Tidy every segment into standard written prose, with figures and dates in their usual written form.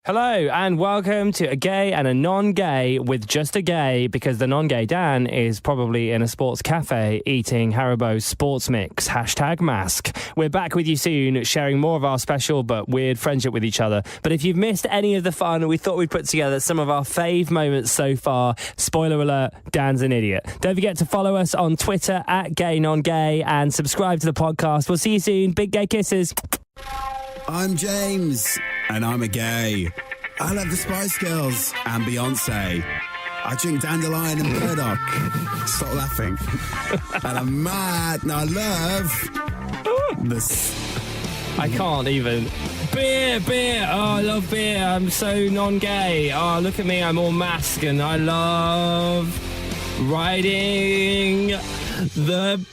Hello and welcome to a gay and a non-gay with just a gay, because the non-gay Dan is probably in a sports cafe eating Haribo sports mix, #mask. We're back with you soon, sharing more of our special but weird friendship with each other. But if you've missed any of the fun, we thought we'd put together some of our fave moments so far. Spoiler alert, Dan's an idiot. Don't forget to follow us on Twitter @GayNonGay and subscribe to the podcast. We'll see you soon. Big gay kisses. I'm James, and I'm a gay. I love the Spice Girls and Beyonce. I drink dandelion and burdock. Stop laughing. And I'm mad, and I love this. I can't even. Beer. Oh, I love beer. I'm so non-gay. Oh, look at me. I'm all masked, and I love riding the...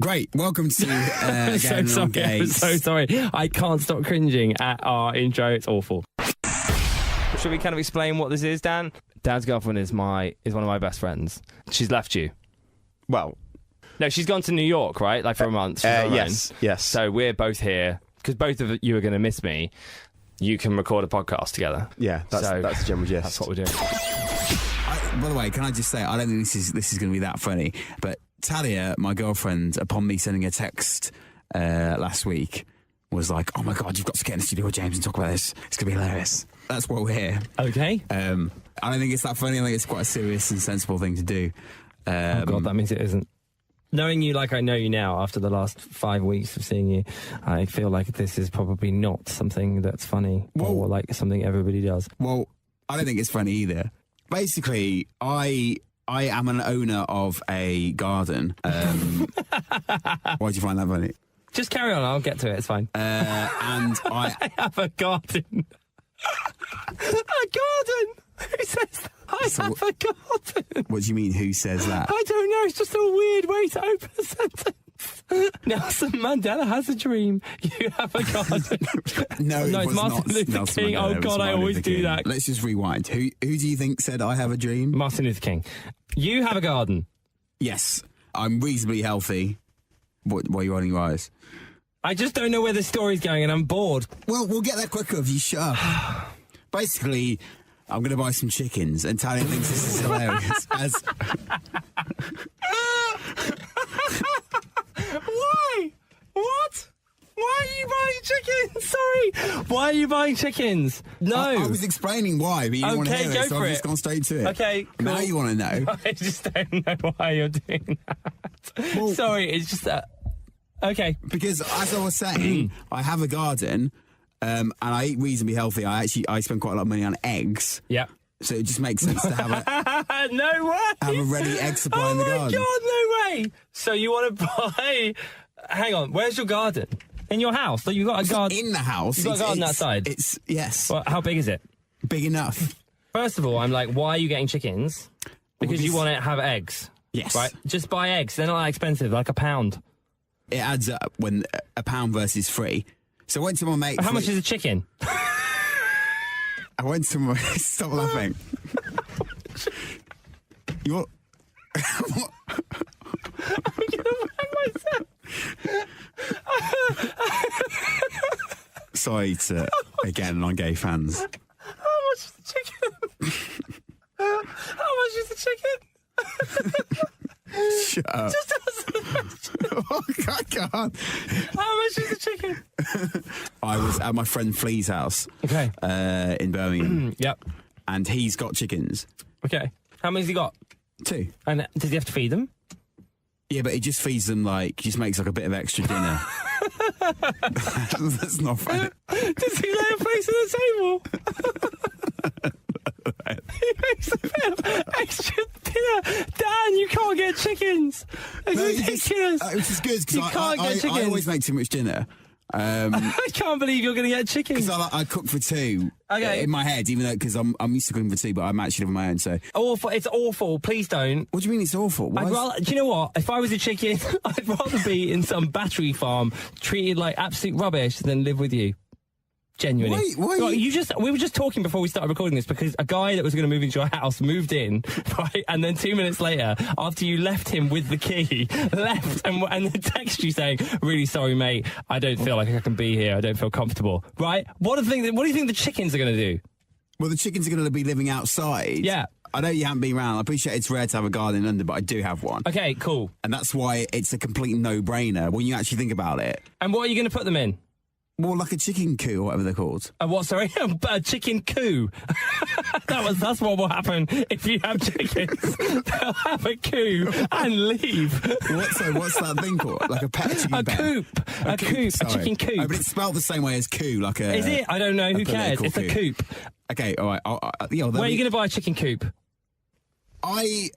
Great, welcome to I'm so sorry. I can't stop cringing at our intro. It's awful. Should we kind of explain what this is, Dan? Dan's girlfriend is one of my best friends. She's left you. Well, no, she's gone to New York, right? Like for a month. Yes. So we're both here because both of you are going to miss me. You can record a podcast together. Yeah, that's the general gist. That's what we're doing. By the way, can I just say, I don't think this is going to be that funny, but Talia, my girlfriend, upon me sending a text last week, was like, "Oh my God, you've got to get in the studio with James and talk about this. It's going to be hilarious." That's why we're here. Okay. I don't think it's that funny. I think it's quite a serious and sensible thing to do. Oh God, that means it isn't. Knowing you like I know you now, after the last 5 weeks of seeing you, I feel like this is probably not something that's funny or like something everybody does. Well, I don't think it's funny either. Basically, I am an owner of a garden. Why'd you find that funny? Just carry on, I'll get to it, it's fine. And I have a garden. A garden? Who says that? I have a garden. What do you mean, who says that? I don't know, it's just a weird way to open a sentence. Nelson Mandela has a dream. You have a garden. No, it's Martin Luther King. Mandela, oh God, I always do that. Let's just rewind. Who do you think said I have a dream? Martin Luther King. You have a garden. Yes, I'm reasonably healthy. Why are you rolling your eyes? I just don't know where the story's going and I'm bored. Well, we'll get there quicker if you shut up. Basically, I'm going to buy some chickens, and Talia thinks this is hilarious. Why? What? Why are you buying chickens? Sorry. Why are you buying chickens? No. I was explaining why, but you didn't want to hear it, so I've just gone straight to it. Okay, cool. Now you want to know. I just don't know why you're doing that. Well, sorry, it's just that... Okay. Because, as I was saying, I have a garden, and I eat reasonably healthy. I spend quite a lot of money on eggs. Yeah. So it just makes sense to have no way! Have a ready egg supply in the garden. Oh my God, no way! So you want to buy... Hang on, where's your garden? In your house? So you've got a garden... In the house. You've got a garden outside? Yes. Well, how big is it? Big enough. First of all, I'm like, why are you getting chickens? Because you want to have eggs. Yes. Right? Just buy eggs. They're not that expensive, like £1. It adds up when £1 versus £3. So I went to my mate... How much is a chicken? I went to my... Stop laughing. You want... What? I'm going to whack myself. Sorry to, again, non-gay fans. How much is the chicken? How much is the chicken? Shut up. Just answer the question. Oh, I can't. How much is the chicken? I was at my friend Flea's house. Okay. In Birmingham. Yep. And he's got chickens. Okay. How many's he got? 2. And does he have to feed them? Yeah, but he just feeds them, just makes a bit of extra dinner. That's not fair. Does he lay a place on the table? He makes a bit of extra dinner. Dan, you can't get chickens. It's ridiculous. Which is good, because I always make too much dinner. I can't believe you're going to get chickens. Because I cook for 2 in my head, even though, because I'm used to cooking for 2, but I'm actually living my own, so... Awful. It's awful. Please don't. What do you mean it's awful? Do you know what? If I was a chicken, I'd rather be in some battery farm treated like absolute rubbish than live with you. Genuinely. Why Well, we were just talking before we started recording this because a guy that was going to move into your house moved in, right? And then 2 minutes later, after you left him with the key, left and then texted you saying, "Really sorry, mate. I don't feel like I can be here. I don't feel comfortable." Right? What do you think the chickens are going to do? Well, the chickens are going to be living outside. Yeah. I know you haven't been around. I appreciate it's rare to have a garden in London, but I do have one. Okay, cool. And that's why it's a complete no-brainer when you actually think about it. And what are you going to put them in? More like a chicken coop or whatever they're called. What, sorry? A chicken coo. That's what will happen if you have chickens. They'll have a coo and leave. What's that thing called? Like a pet chicken A pen? coop. A chicken coop. Oh, but it's spelled the same way as coo, like a... Is it? I don't know. Who cares? It's a coop. Okay, all right. Where are you going to buy a chicken coop? I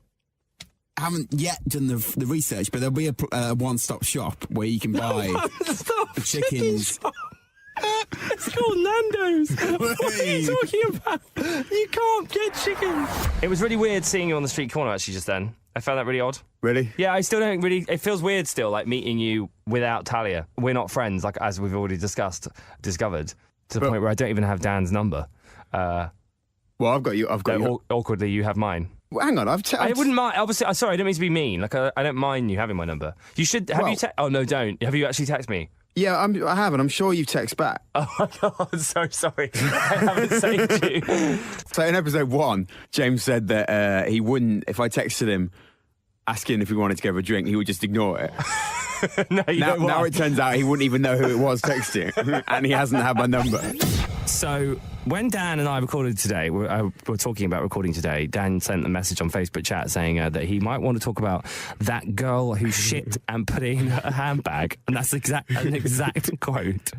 haven't yet done the research, but there'll be a one-stop shop where you can buy the chickens. It's called Nando's. What are you talking about? You can't get chickens. It was really weird seeing you on the street corner actually just then. I found that really odd. Really? Yeah, I still don't really... It feels weird still, like meeting you without Talia. We're not friends, like as we've already discovered, to the point where I don't even have Dan's number. Well, I've got you. Awkwardly, you have mine. Well, hang on, I wouldn't mind. Obviously, sorry, I don't mean to be mean. Like, I don't mind you having my number. You should have you. Oh no, don't. Have you actually texted me? Yeah, I have, and I'm sure you text back. Oh my God, so sorry. I haven't saved you. So in episode 1, James said that he wouldn't, if I texted him asking if he wanted to go for a drink, he would just ignore it. Now it turns out he wouldn't even know who it was texting, and he hasn't had my number. So when Dan and I recorded today, we're talking about recording today, Dan sent a message on Facebook chat saying that he might want to talk about that girl who shit and put it in her handbag. And that's an exact quote.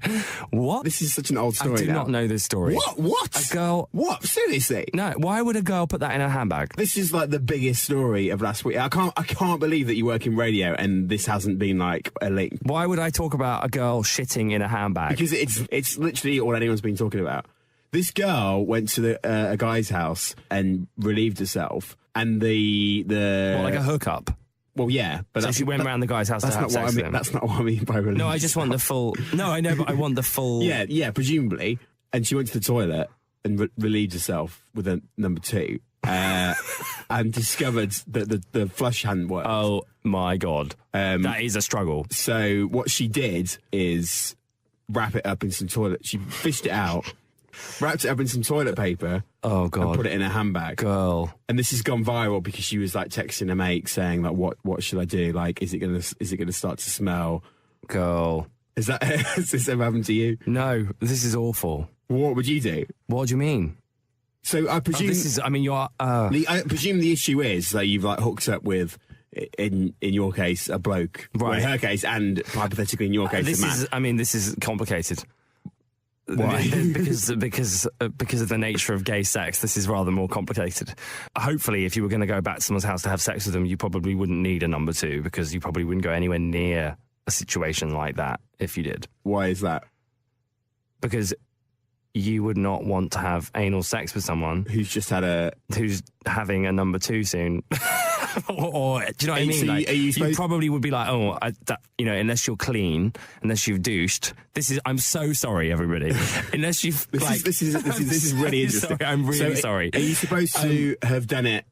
What? This is such an old story. I do not know this story. What? A girl... What? Seriously? No, why would a girl put that in her handbag? This is like the biggest story of last week. I can't believe that you work in radio and this hasn't been like a link. Why would I talk about a girl shitting in a handbag? Because it's literally all anyone's been talking about. This girl went to a guy's house and relieved herself, and like a hookup. Well, yeah, but so she went around the guy's house to have sex with him. That's not what I mean by relieved. No, I just want the full. No, I know, but I want the full. Yeah, presumably. And she went to the toilet and relieved herself with a number 2, and discovered that the flush hadn't worked. Oh my God, that is a struggle. So what she did is wrap it up in some toilet. She fished it out. Wrapped it up in some toilet paper. Oh God! And put it in a handbag. Girl. And this has gone viral because she was like texting a mate saying like, "What should I do? Like, is it gonna start to smell?" Girl. Has this ever happened to you? No, this is awful. What would you do? What do you mean? So I presume you're. I presume the issue is that you've like hooked up with. In your case, a bloke. Right. Well, in her case, and hypothetically in your case, a man. This is complicated. Why? because of the nature of gay sex, this is rather more complicated. Hopefully, if you were going to go back to someone's house to have sex with them, you probably wouldn't need a number 2 because you probably wouldn't go anywhere near a situation like that if you did. Why is that? Because you would not want to have anal sex with someone who's having a number 2 soon. or do you know what I mean? So like, you probably would be like, unless you're clean, unless you've douched. I'm so sorry, everybody. Unless you've this is really interesting. Sorry, I'm really sorry. Are you supposed to have done it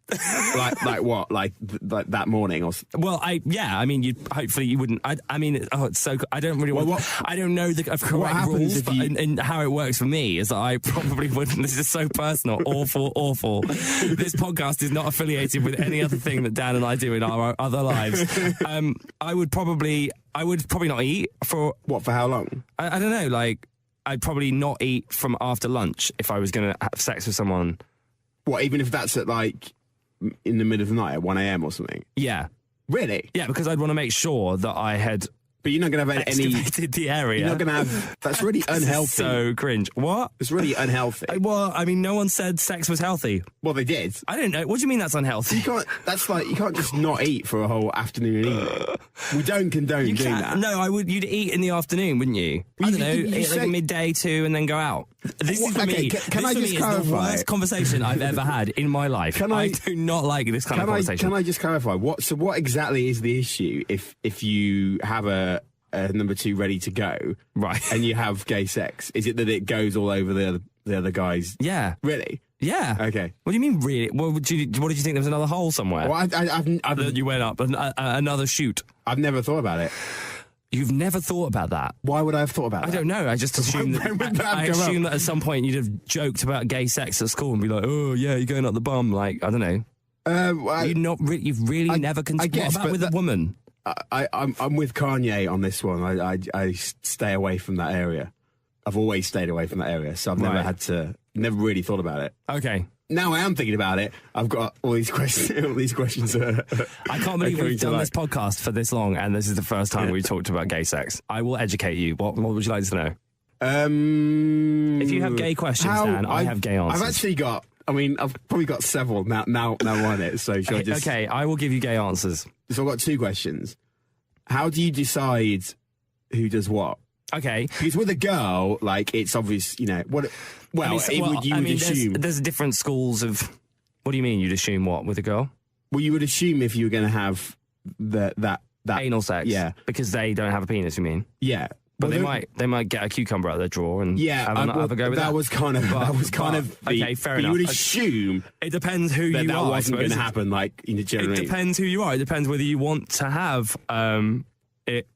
like what? Like that morning or? Well, hopefully you wouldn't. It's so. I don't really want. I don't know the correct rules, and how it works for me is that I probably wouldn't. This is so personal, awful. This podcast is not affiliated with any other thing that Dan and I do in our other lives. I would probably not eat for... What, for how long? I don't know, like, I'd probably not eat from after lunch if I was going to have sex with someone. What, even if that's at, like, in the middle of the night at 1 a.m. or something? Yeah. Really? Yeah, because I'd want to make sure that I had... But you're not going to have excavated the area. You're not going to have... That's really unhealthy. So cringe. What? It's really unhealthy. No one said sex was healthy. Well, they did. I don't know. What do you mean that's unhealthy? You can't just not eat for a whole afternoon and evening. We don't condone doing that. No, you'd eat in the afternoon, wouldn't you? I don't know, eat like midday 2 and then go out. This is for me. Can I just Is clarify? the worst conversation I've ever had in my life. I do not like this kind of conversation. Can I just clarify? What exactly is the issue if you have a number 2 ready to go, Right. and you have gay sex, is it that it goes all over the other guys? Yeah. Really? Yeah. Okay. What do you mean, really? What did you think there was another hole somewhere? Well, That you went up another chute. I've never thought about it. You've never thought about that? Why would I have thought about that? I don't know. I just assumed that at some point you'd have joked about gay sex at school and be like, "Oh yeah, you're going up the bum." Like, I don't know. You've really never considered. What about with a woman? I'm with Kanye on this one. I stay away from that area. I've always stayed away from that area, so I've never really thought about it. Okay. Now I am thinking about it. I've got all these questions. All these questions. I can't believe we've done this podcast for this long, and this is the first time we've talked about gay sex. I will educate you. What would you like to know? If you have gay questions, Dan, I have gay answers. I've actually got. I mean, I've probably got several now on it. So shall I just? Okay, I will give you gay answers. So I've got 2 questions. How do you decide who does what? Okay. Because with a girl, like, it's obvious, what. Well, you would assume. There's different schools of. What do you mean? You'd assume what with a girl? Well, you would assume if you were going to have that anal sex. Yeah. Because they don't have a penis. You mean? Yeah. But they might get a cucumber out of their drawer and have a go with that. That was kind of okay, fair enough. You would assume it depends who you are. That wasn't going to happen. Like, generally, it depends who you are. It depends whether you want to have it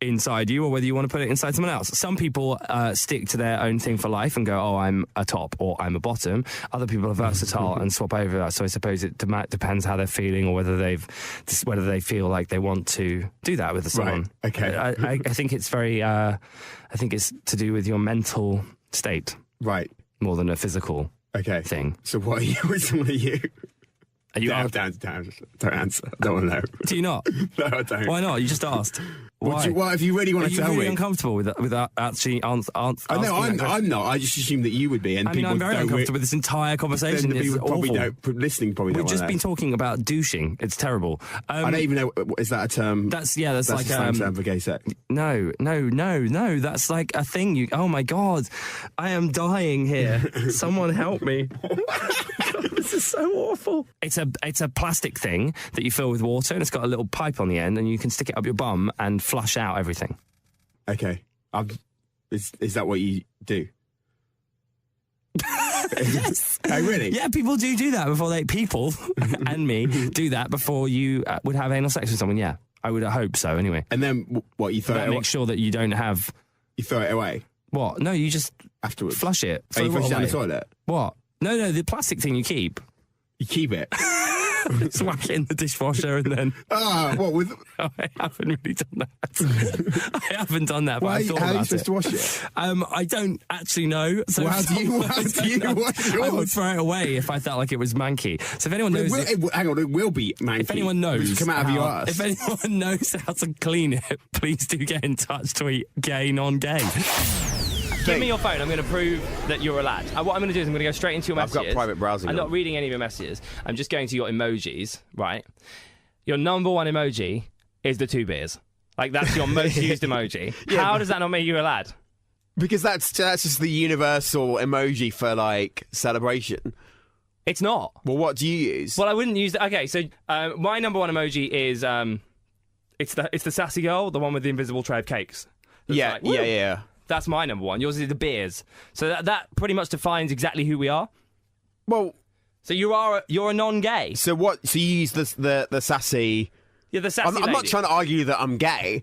inside you or whether you want to put it inside someone else. Some people stick to their own thing for life and go, "Oh, I'm a top or I'm a bottom." Other people are versatile and swap over that. So I suppose it depends how they're feeling or whether they feel like they want to do that with someone. Right. Okay. I think it's very. I think it's to do with your mental state, right, more than a physical thing. So what are you? Which one are you? Are you don't answer. I don't want to know. Do you not? No, I don't. Why not? You just asked. Why? If you really want to tell me? Are you really uncomfortable with actually answering? No, I'm not. I just assume that you would be. And I'm very uncomfortable with this entire conversation. It's probably awful. Listening probably We've just been talking about douching. It's terrible. I don't even know. Is that a term? That's like a term for gay sex. No. That's like a thing. Oh my God, I am dying here. Someone help me. This is so awful. It's a plastic thing that you fill with water, and it's got a little pipe on the end, and you can stick it up your bum and flush out everything. Okay. Is that what you do? Yes. Oh, really? Yeah, people do that before people and me do that before you would have anal sex with someone. Yeah, I would hope so. Anyway. And then what you throw it away? Make sure that you don't have. You throw it away. What? No, you just afterwards flush it. Oh, you flush it down the toilet. What? No, the plastic thing you keep. You keep it. Just whack it in the dishwasher and then. What with? Oh, I haven't really done that. I haven't done that, but I thought about it. How are you supposed to wash it? I don't actually know. So how do you wash yours? I would throw it away if I felt like it was manky. So if anyone knows, hang on, it will be manky. If anyone knows, come out of your ass. If anyone knows how to clean it, please do get in touch. Tweet gay non-gay. Give me your phone. I'm going to prove that you're a lad. What I'm going to do is I'm going to go straight into your messages. I've got private browsing. I'm not reading any of your messages. I'm just going to your emojis, right? Your number one emoji is the 2 beers. Like, that's your most used emoji. Yeah, how does that not make you a lad? Because that's just the universal emoji for, like, celebration. It's not. Well, what do you use? Well, I wouldn't use that. Okay, so my number one emoji is it's the sassy girl, the one with the invisible tray of cakes. Yeah, like, yeah. That's my number one. Yours is the beers. So that pretty much defines exactly who we are. Well, so you're a non-gay. So what? So you use the sassy. Yeah, the sassy. I'm not trying to argue that I'm gay.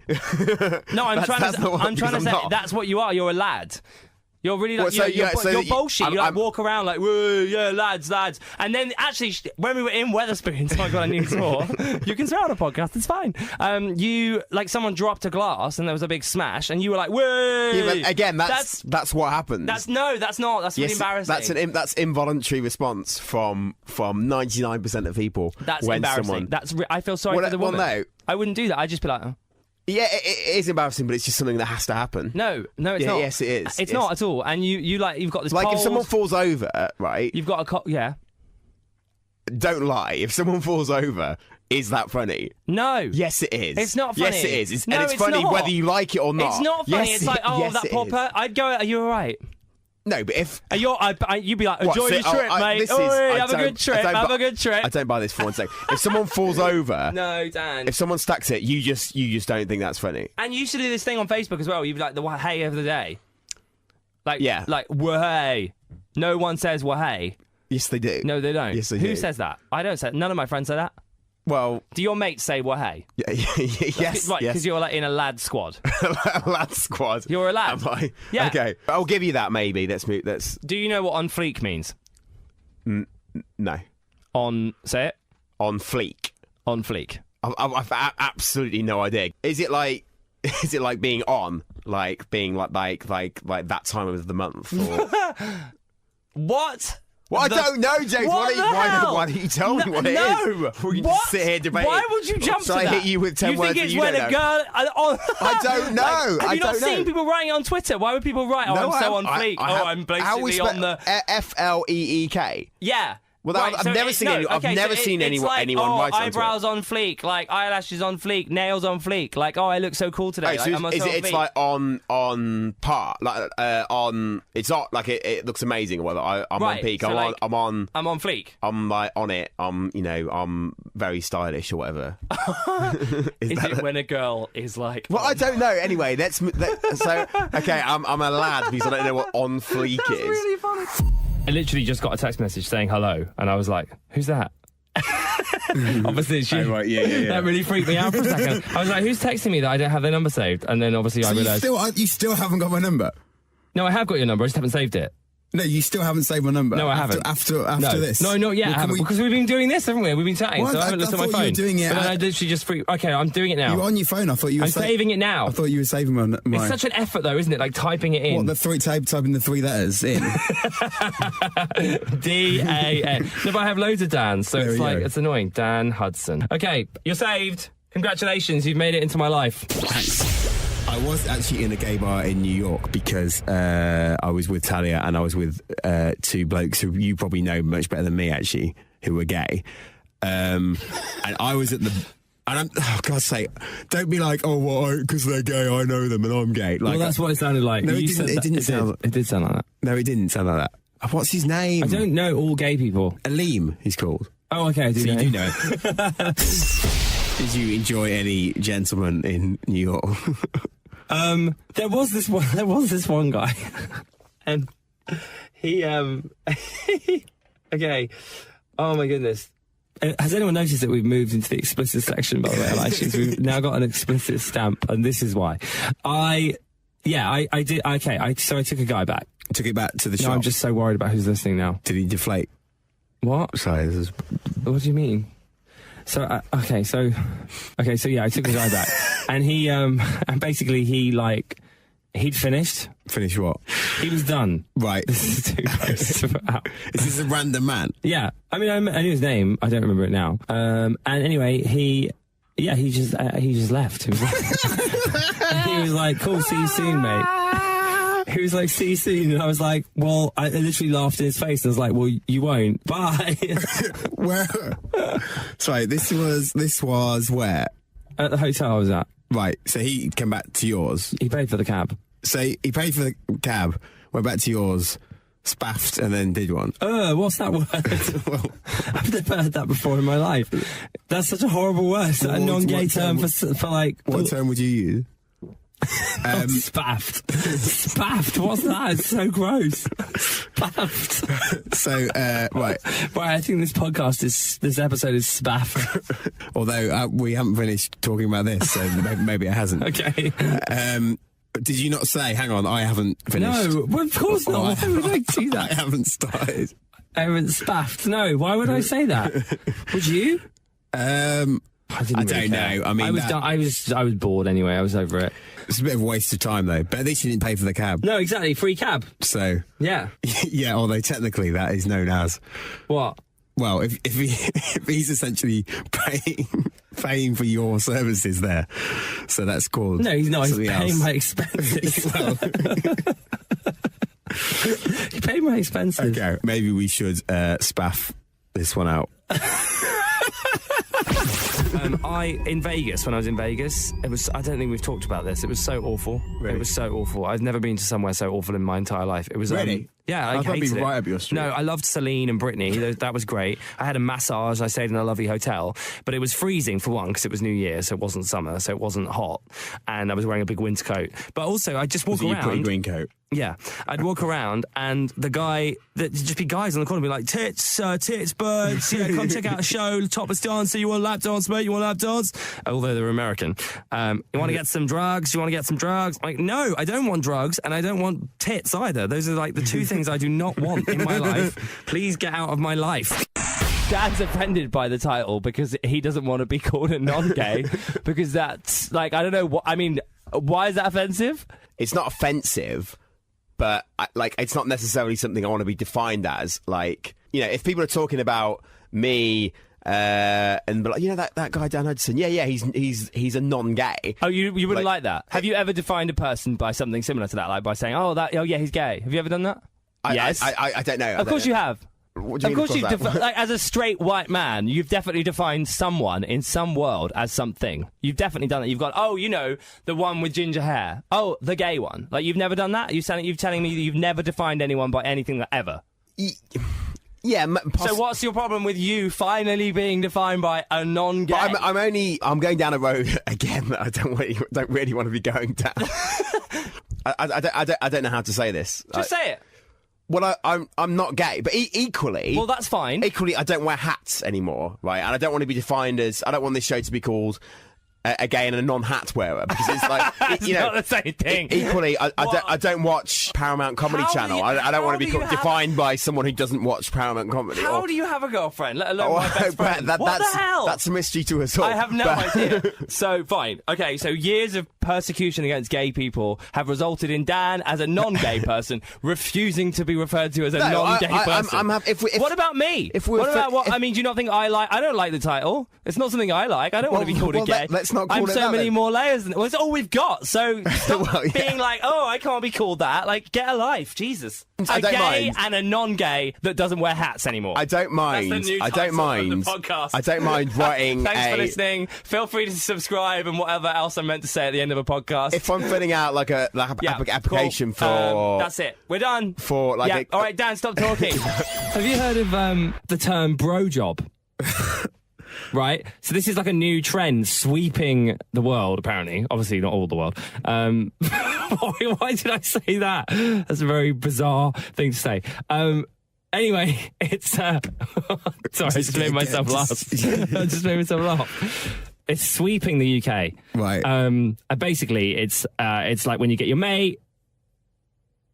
No, I'm trying to say that's what you are. You're a lad. You're really like, you're bullshit. You walk around like, whoa, yeah, lads. And then actually, when we were in Wetherspoons, I got a new tour. You can swear on a podcast, it's fine. You, like, someone dropped a glass and there was a big smash and you were like, whoa. Yeah, but again, that's what happens. That's not. That's really embarrassing. That's involuntary response from 99% of people. That's embarrassing. I feel sorry for the woman. Well, no. I wouldn't do that. I'd just be like, oh. Yeah, it is embarrassing, but it's just something that has to happen. No, it's not. Yes, it is. It's not at all. And you've got this. Like, if someone falls over, right? You've got a yeah. Don't lie. If someone falls over, is that funny? No. Yes, it is. It's not funny. Yes, it is. No, and it's funny not. whether you like it or not. It's not funny. Yes, it's like, oh, that popper. I'd go, are you all right? No, but if you'd be like, enjoy your trip, mate. Have a good trip. Have a good trip. I don't buy this for 1 second. If someone falls over, no, Dan. If someone stacks it, you just don't think that's funny. And you used to do this thing on Facebook as well. You'd be like the hey of the day. Like hey. No one says hey. Yes, they do. No, they don't. Yes, they do. do. Who says that? I don't say. None of my friends say that. Well, do your mates say hey? Yes. Right, because you're like in a lad squad. A lad squad. You're a lad. Am I? Yeah. Okay, I'll give you that. Maybe. Let's. Do you know what on fleek means? No. Say it. On fleek. On fleek. I've absolutely no idea. Is it like being on, like being like that time of the month? Or... What? Well, I don't know, James. Why don't you tell me what it is? No. We just sit here debating. Why would you jump to that? I hit you with 10 words that you don't know? You think it's when a girl... I don't know. Have you not seen people writing on Twitter? Why would people write, I'm so on fleek? I'm basically on the... F-L-E-E-K? Yeah. Well, I've never seen anyone write on eyebrows on fleek, like eyelashes on fleek, nails on fleek, like I look so cool today. It's like on par, like on. It's not like it looks amazing. Well, I'm on peak. So I'm on fleek. I'm like on it. I'm very stylish or whatever. Is it when a girl is like? Well, I don't know. Anyway, so okay. I'm a lad because I don't know what on fleek is. Really funny. I literally just got a text message saying hello, and I was like, who's that? Obviously, that really freaked me out for a second. I was like, who's texting me that I don't have their number saved? And then obviously I realised... You still haven't got my number? No, I have got your number, I just haven't saved it. No, you still haven't saved my number? No, I haven't. After this? No, not yet, I haven't. Because we've been doing this, haven't we? We've been chatting, What? so I haven't looked at my phone. You were doing it. But then I literally just freaked... Okay, I'm doing it now. You were on your phone? I thought you were... I'm saving it now. I thought you were saving my... It's such an effort, though, isn't it? Like, typing it in. What, typing the 3 letters in? D-A-N. No, but I have loads of Dans, so it's annoying. Dan Hudson. Okay, you're saved. Congratulations, you've made it into my life. Thanks. I was actually in a gay bar in New York because I was with Talia and I was with 2 blokes who you probably know much better than me, actually, who were gay. And I was at the... And God's sake, don't be like, oh, well, because they're gay, I know them and I'm gay. Like, well, that's what it sounded like. No, it didn't sound like that. No, it didn't sound like that. What's his name? I don't know all gay people. Aleem, he's called. Oh, okay, I do know. You do know it. Did you enjoy any gentlemen in New York? There was this one guy, and he okay. Oh my goodness. Has anyone noticed that we've moved into the explicit section, by the way, on iTunes? We've now got an explicit stamp, and this is why. I did. Okay, so I took a guy back. Took it back to the shop? No, I'm just so worried about who's listening now. Did he deflate? What? Sorry, What do you mean? So, yeah, I took a guy back, and he, and basically he'd finished. Finished what? He was done. Right. This is too close to put out. Is this a random man? Yeah. I mean, I knew his name. I don't remember it now. And anyway, he just left. He was like, cool, see you soon, mate. He was like, see you soon. And I was like, well, I literally laughed in his face. And I was like, well, you won't. Bye. Where? Sorry, this was where? At the hotel I was at. Right, so he came back to yours. He paid for the cab. So he paid for the cab, went back to yours, spaffed, and then did one. What's that word? Well, I've never heard that before in my life. That's such a horrible word. A non-gay term for like... What term would you use? Spaffed. Spaffed, what's that? It's so gross. Spaffed. So, right. Right, I think this episode is spaffed. Although we haven't finished talking about this, so maybe it hasn't. Okay. Did you not say, hang on, I haven't finished? No, well, of course not. Why would I do that? I haven't started. I haven't spaffed. No, why would I say that? Would you? I don't know. I mean, I was bored anyway. I was over it. It's a bit of a waste of time, though. But at least you didn't pay for the cab. No, exactly. Free cab. So yeah, yeah. Although technically that is known as what? Well, if he's essentially paying for your services there, so that's called. No, he's not. He's paying else. My expenses. He paid my expenses. Okay, maybe we should spaff this one out. In Vegas, when I was in Vegas, I don't think we've talked about this. It was so awful. Really? It was so awful. I've never been to somewhere so awful in my entire life. It was really? Yeah, I thought it'd hated be it. right up your street. No, I loved Celine and Britney. That was great. I had a massage. I stayed in a lovely hotel, but it was freezing for one because it was New Year, so it wasn't summer, so it wasn't hot, and I was wearing a big winter coat. But also, I just walk Was it your pretty around. green coat? Yeah, I'd walk around and there'd just be guys on the corner be like, tits, birds, yeah, come check out a show, topless dancer, you want a lap dance, mate, you want a lap dance? Although they're American. You want to get some drugs? You want to get some drugs? I'm like, no, I don't want drugs and I don't want tits either. Those are like the two things I do not want in my life. Please get out of my life. Dan's offended by the title because he doesn't want to be called a non-gay because that's like, I don't know what, I mean, why is that offensive? It's not offensive. But, it's not necessarily something I want to be defined as. Like, you know, if people are talking about me and be like, you know, that guy Dan Hudson, yeah, he's a non-gay. Oh, you wouldn't like that? Have you ever defined a person by something similar to that? Like by saying, oh, yeah, he's gay. Have you ever done that? Yes. I don't know. Of course you have. What do you mean, of course, like as a straight white man, you've definitely defined someone in some world as something. You've definitely done that. You've got, oh, you know, the one with ginger hair. Oh, the gay one. Like you've never done that. You're telling me that you've never defined anyone by anything ever. Yeah. So what's your problem with you finally being defined by a non-gay? But I'm going down a road again that I don't really want to be going down. I don't know how to say this. Just say it. Well, I'm not gay, but equally... Well, that's fine. Equally, I don't wear hats anymore, right? And I don't want to be defined as... I don't want this show to be called a gay and a non-hat wearer, because it's like... It's not the same thing. Equally, I don't watch Paramount Comedy Channel. I don't want to be defined by someone who doesn't watch Paramount Comedy. How do you have a girlfriend, let alone my best friend? What the hell? That's a mystery to us all. I have no idea. So, fine. Okay, so years of persecution against gay people have resulted in Dan, as a non-gay person, refusing to be referred to as a non-gay person. I'm happy. What about me? I mean, do you not think I don't like the title. It's not something I like. I don't want to be called a gay. Let's not call I'm it so that, many then. more layers than... Well, it's all we've got, so stop being like, oh, I can't be called that. Like, get a life. Jesus. I don't gay mind. And a non-gay that doesn't wear hats anymore. I don't mind. That's the new I don't title mind. of the podcast. I don't mind writing Thanks for listening. Feel free to subscribe and whatever else I meant to say at the end of a podcast. If I'm filling out like application cool. That's it. We're done. For like all right, Dan, stop talking. Have you heard of the term bro job? Right? So this is like a new trend sweeping the world, apparently. Obviously, not all the world. Why did I say that? That's a very bizarre thing to say. Anyway, it's... sorry, I just made myself laugh. I just made myself laugh. It's sweeping the UK. Right. Basically, it's like when you get your mate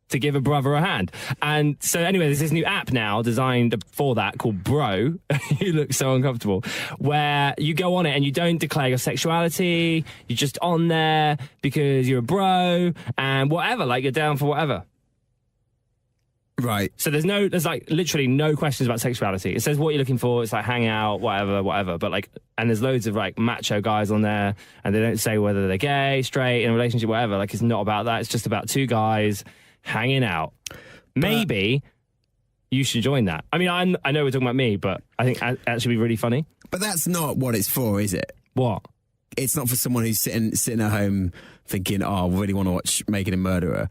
to give a brother a hand. And so anyway, there's this new app now designed for that called Bro. You look so uncomfortable. Where you go on it and you don't declare your sexuality. You're just on there because you're a bro and whatever. Like, you're down for whatever. Right. So there's like literally no questions about sexuality. It says what you're looking for. It's like hang out, whatever. But like, and there's loads of like macho guys on there and they don't say whether they're gay, straight, in a relationship, whatever. Like, it's not about that. It's just about two guys hanging out. Maybe you should join that. I mean, I know we're talking about me, but I think it actually be really funny. But that's not what it's for, is it? What? It's not for someone who's sitting at home thinking, oh, I really want to watch Making a Murderer.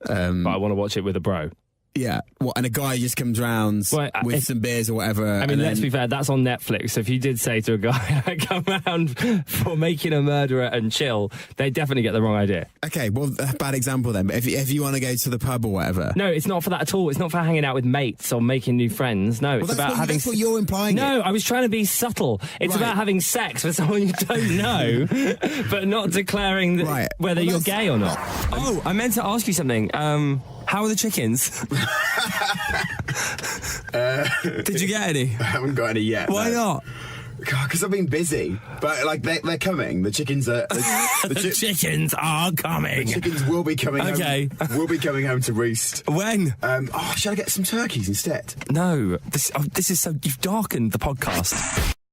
But I want to watch it with a bro. Yeah, and a guy just comes round with some beers or whatever. I mean, let's be fair, that's on Netflix. So if you did say to a guy, come round for Making a Murderer and chill, they definitely get the wrong idea. Okay, well, a bad example then. But if you want to go to the pub or whatever. No, it's not for that at all. It's not for hanging out with mates or making new friends. No, it's about having... That's what you're implying. No, I was trying to be subtle. It's about having sex with someone you don't know, but not declaring whether you're gay or not. Oh, I meant to ask you something. How are the chickens? Did you get any? I haven't got any yet. Why not? Because I've been busy. But like they're coming. The chickens are. The chickens are coming. The chickens will be coming. Okay. Home. Will be coming home to roost. When? Should I get some turkeys instead? No. This is so. You've darkened the podcast.